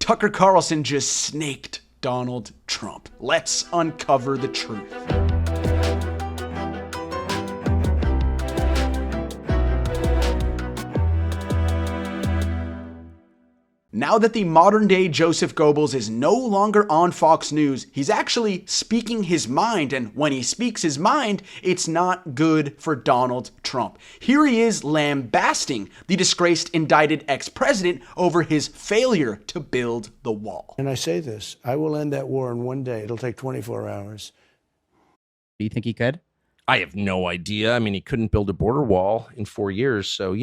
Tucker Carlson just snaked Donald Trump. Let's uncover the truth. Now that the modern-day Joseph Goebbels is no longer on Fox News, he's actually speaking his mind, and when he speaks his mind, it's not good for Donald Trump. Here he is lambasting the disgraced indicted ex-president over his failure to build the wall. And I say this, I will end that war in one day. It'll take 24 hours. Do you think he could? I have no idea. I mean, he couldn't build a border wall in 4 years, so,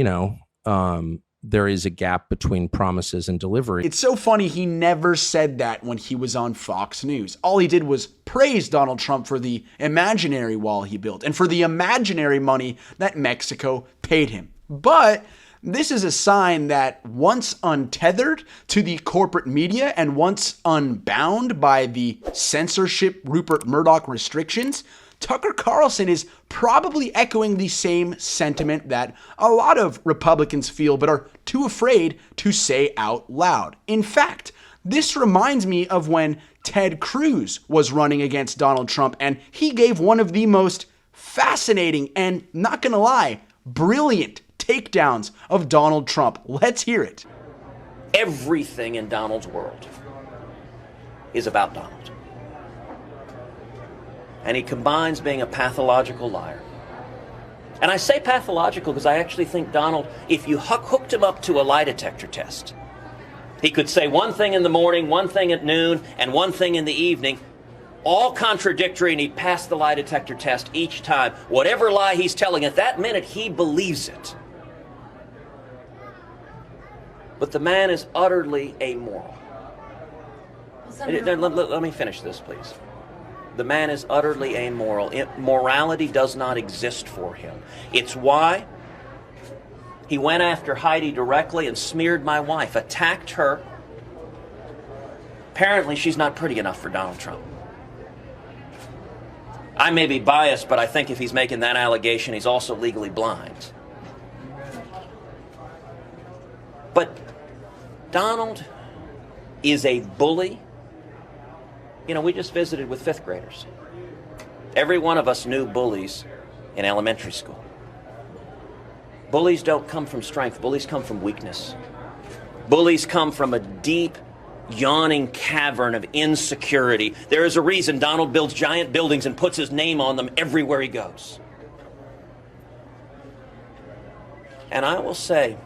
there is a gap between promises and delivery. It's so funny he never said that when he was on Fox News. All he did was praise Donald Trump for the imaginary wall he built and for the imaginary money that Mexico paid him. But this is a sign that once untethered to the corporate media and once unbound by the censorship Rupert Murdoch restrictions, Tucker Carlson is probably echoing the same sentiment that a lot of Republicans feel but are too afraid to say out loud. In fact, this reminds me of when Ted Cruz was running against Donald Trump, and he gave one of the most fascinating and, not gonna lie, brilliant takedowns of Donald Trump. Let's hear it. Everything in Donald's world is about Donald. And he combines being a pathological liar. And I say pathological because I actually think Donald, if you hooked him up to a lie detector test, he could say one thing in the morning, one thing at noon, and one thing in the evening, all contradictory, and he'd pass the lie detector test each time. Whatever lie he's telling at that minute, he believes it. But the man is utterly amoral. Let me finish this, please. The man is utterly amoral. Morality does not exist for him. It's why he went after Heidi directly and smeared my wife, attacked her. Apparently, she's not pretty enough for Donald Trump. I may be biased, but I think if he's making that allegation, he's also legally blind. But Donald is a bully. You know, we just visited with fifth graders. Every one of us knew bullies in elementary school. Bullies don't come from strength. Bullies come from weakness. Bullies come from a deep, yawning cavern of insecurity. There is a reason Donald builds giant buildings and puts his name on them everywhere he goes. And I will say,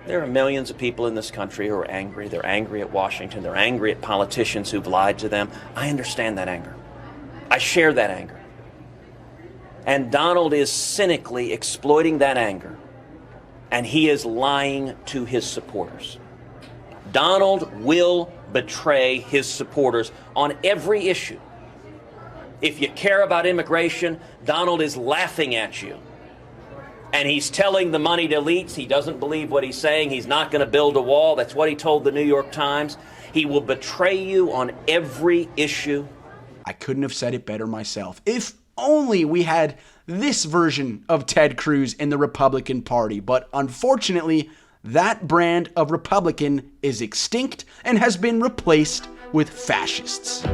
there are millions of people in this country who are angry. They're angry at Washington. They're angry at politicians who've lied to them. I understand that anger. I share that anger. And Donald is cynically exploiting that anger. And he is lying to his supporters. Donald will betray his supporters on every issue. If you care about immigration, Donald is laughing at you. And he's telling the moneyed elites he doesn't believe what he's saying. He's not going to build a wall. That's what he told the New York Times. He will betray you on every issue. I couldn't have said it better myself. If only we had this version of Ted Cruz in the Republican Party. But unfortunately, that brand of Republican is extinct and has been replaced with fascists.